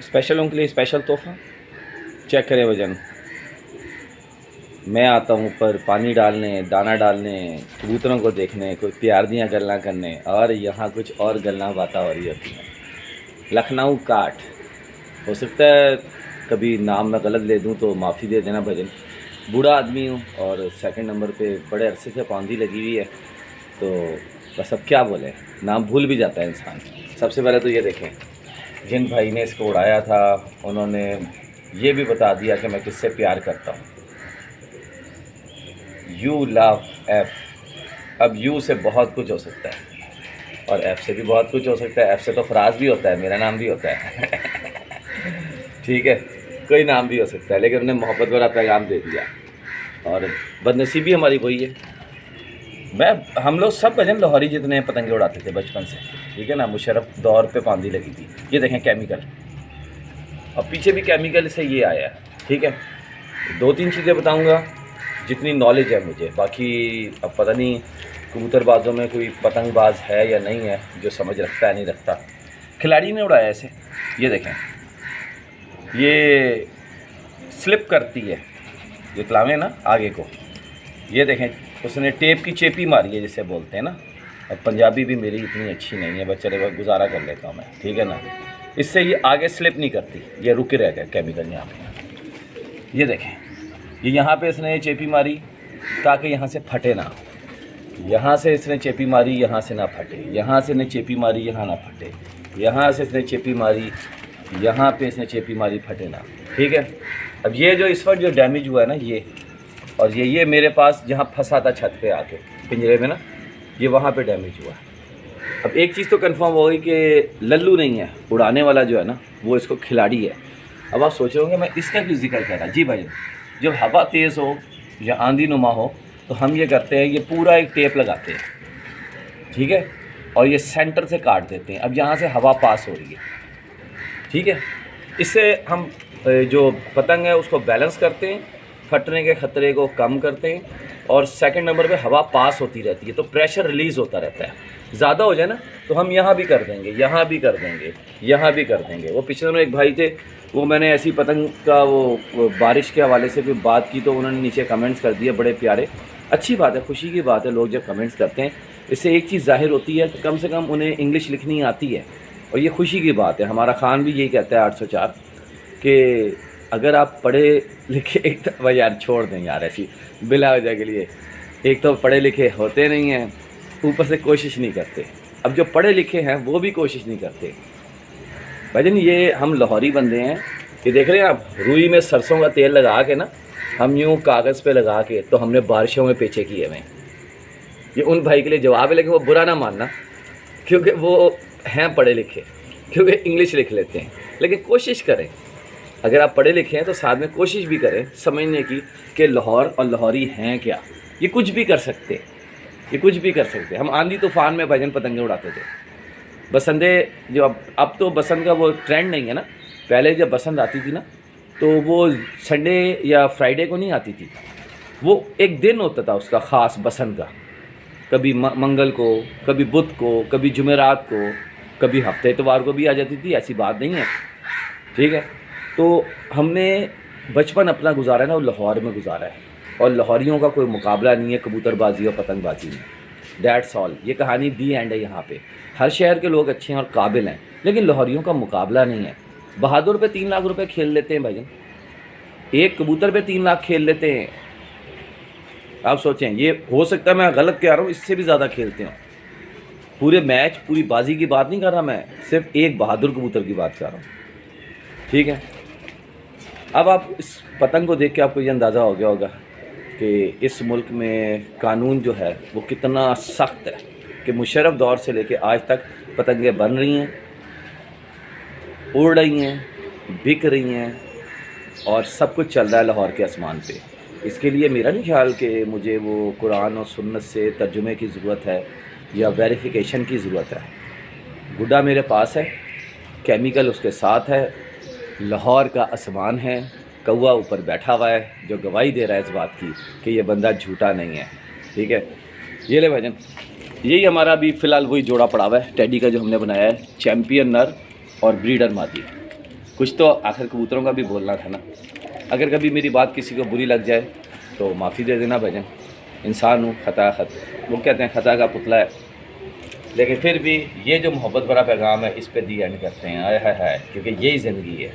स्पेशलों के लिए स्पेशल तोहफा। चेक करें वजन। मैं आता हूँ ऊपर पानी डालने, दाना डालने, कबूतरों को देखने, कोई प्यार दियाँ गल्लां करने, और यहाँ कुछ और गल्लां बातें हो रही होती हैं। लखनऊ काट। हो सकता है कभी नाम मैं गलत ले दूँ तो माफ़ी दे देना भजन। बूढ़ा आदमी हूँ और सेकंड नंबर पे बड़े अरसे से पाबंदी लगी हुई है, तो बस अब क्या बोले, नाम भूल भी जाता है इंसान। सबसे पहले तो ये देखें, जिन भाई ने इसको उड़ाया था उन्होंने ये भी बता दिया कि मैं किससे प्यार करता हूँ। You love F. अब यू से बहुत कुछ हो सकता है और एफ़ से भी बहुत कुछ हो सकता है। एफ़ से तो फराज भी होता है, मेरा नाम भी होता है ठीक है, कोई नाम भी हो सकता है, लेकिन उन्होंने मोहब्बत वाला पैगाम दे दिया और बदनसीबी हमारी वही है। हम लोग सब भजन लाहौरी जितने पतंगे उड़ाते थे बचपन से, ठीक है ना। मुशर्रफ दौर पे पाबंदी लगी थी। ये देखें केमिकल, और पीछे भी केमिकल से ये आया है, ठीक है। 2-3 चीज़ें बताऊंगा जितनी नॉलेज है मुझे, बाकी अब पता नहीं कबूतरबाजों में कोई पतंगबाज है या नहीं है जो समझ रखता है नहीं रखता। खिलाड़ी ने उड़ाया ऐसे, ये देखें, ये स्लिप करती है, ये कलावें ना आगे को, ये देखें उसने टेप की चेपी मारी है जिसे बोलते हैं ना। अब पंजाबी भी मेरी इतनी अच्छी नहीं है, बस चले गुजारा कर लेता हूँ मैं, ठीक है ना। इससे ये आगे स्लिप नहीं करती, ये रुके रह गया केमिकल यहाँ पे। ये देखें, ये यहाँ पे इसने चेपी मारी ताकि यहाँ से फटे ना, यहाँ से इसने चेपी मारी यहाँ से ना फटे, यहाँ से इसने चेपी मारी यहाँ ना फटे, यहाँ से इसने चेपी मारी यहाँ पे इसने चेपी मारी, फटे ना, ठीक है। अब ये जो इस वक्त जो डैमेज हुआ है ना, ये और ये मेरे पास जहाँ फंसा था छत पे आके पिंजरे में ना, ये वहाँ पे डैमेज हुआ। अब एक चीज़ तो कंफर्म हो गई कि लल्लू नहीं है, उड़ाने वाला जो है ना वो इसको खिलाड़ी है। अब आप सोच रहे होंगे मैं इसका क्यों जिक्र कर रहा। जी भाई, जब हवा तेज़ हो या आंधी नुमा हो तो हम ये करते हैं, ये पूरा एक टेप लगाते हैं, ठीक है, और ये सेंटर से काट देते हैं। अब यहाँ से हवा पास हो रही है, ठीक है, इससे हम जो पतंग है उसको बैलेंस करते हैं, फटने के ख़तरे को कम करते हैं, और सेकंड नंबर पे हवा पास होती रहती है तो प्रेशर रिलीज़ होता रहता है। ज़्यादा हो जाए ना तो हम यहाँ भी कर देंगे, यहाँ भी कर देंगे, यहाँ भी कर देंगे। वो पिछले दिनों एक भाई थे, वो मैंने ऐसी पतंग का वो बारिश के हवाले से कोई बात की तो उन्होंने नीचे कमेंट्स कर दिए बड़े प्यारे। अच्छी बात है, खुशी की बात है लोग जब कमेंट्स करते हैं, इससे एक चीज़ ज़ाहिर होती है कि कम से कम उन्हें इंग्लिश लिखनी आती है, और ये खुशी की बात है। हमारा खान भी यही कहता है 804 कि अगर आप पढ़े लिखे, एक तो भाई यार छोड़ दें यार ऐसी बिला वजह के लिए, एक तो पढ़े लिखे होते नहीं हैं, ऊपर से कोशिश नहीं करते। अब जो पढ़े लिखे हैं वो भी कोशिश नहीं करते। भाईजान ये हम लाहौरी बंदे हैं कि देख रहे हैं आप, रुई में सरसों का तेल लगा के ना हम यूँ कागज़ पे लगा के तो हमने बारिशों में पेचे किए हुए। ये उन भाई के लिए जवाब है, लेकिन वो बुरा ना मानना क्योंकि वो हैं पढ़े लिखे, क्योंकि इंग्लिश लिख लेते हैं। लेकिन कोशिश करें, अगर आप पढ़े लिखे हैं तो साथ में कोशिश भी करें समझने की कि लाहौर और लाहौरी हैं क्या। ये कुछ भी कर सकते, ये कुछ भी कर सकते। हम आंधी तूफ़ान में भजन पतंगे उड़ाते थे। बसंते जो अब तो बसंत का वो ट्रेंड नहीं है ना। पहले जब बसंत आती थी ना तो वो संडे या फ्राइडे को नहीं आती थी, वो एक दिन होता था उसका ख़ास बसंत का। कभी मंगल को, कभी बुध को, कभी जुमेरात को, कभी हफ्ते इतवार को भी आ जाती थी, ऐसी बात नहीं है, ठीक है। तो हमने बचपन अपना गुजारा है ना वो लाहौर में गुजारा है, और लाहौरियों का कोई मुकाबला नहीं है कबूतरबाजी और पतंगबाजी में। दैट्स ऑल, ये कहानी दी एंड है। यहाँ पे हर शहर के लोग अच्छे हैं और काबिल हैं, लेकिन लाहौरियों का मुकाबला नहीं है। बहादुर पे 3 लाख रुपए खेल लेते हैं भाईजान, एक कबूतर पे 3 लाख खेल लेते हैं। आप सोचें, ये हो सकता है मैं गलत कह रहा हूँ, इससे भी ज़्यादा खेलते हैं। पूरे मैच पूरी बाजी की बात नहीं कर रहा मैं, सिर्फ एक बहादुर कबूतर की बात कर रहा हूँ, ठीक है। अब आप इस पतंग को देख के आपको ये अंदाज़ा हो गया होगा कि इस मुल्क में कानून जो है वो कितना सख्त है, कि मुशर्रफ दौर से लेके आज तक पतंगे बन रही हैं, उड़ रही हैं, बिक रही हैं, और सब कुछ चल रहा है लाहौर के आसमान पे। इसके लिए मेरा नहीं ख्याल कि मुझे वो कुरान और सुन्नत से तर्जुमे की ज़रूरत है या वेरिफिकेशन की ज़रूरत है। गुड्डा मेरे पास है, केमिकल उसके साथ है, लाहौर का आसमान है, कौवा ऊपर बैठा हुआ है जो गवाही दे रहा है इस बात की कि ये बंदा झूठा नहीं है, ठीक है। ये ले भाईजान, यही हमारा अभी फ़िलहाल वही जोड़ा पड़ा हुआ है टेडी का जो हमने बनाया है, चैम्पियन नर और ब्रीडर मादी। कुछ तो आखिर कबूतरों का भी बोलना था ना। अगर कभी मेरी बात किसी को बुरी लग जाए तो माफ़ी दे देना भाईजान, इंसान हूँ, वो कहते हैं खता का पुतला है। लेकिन फिर भी ये जो मोहब्बत भरा पैगाम है इस पे दी एंड करते हैं, आय हाय हाय, क्योंकि यही ज़िंदगी है।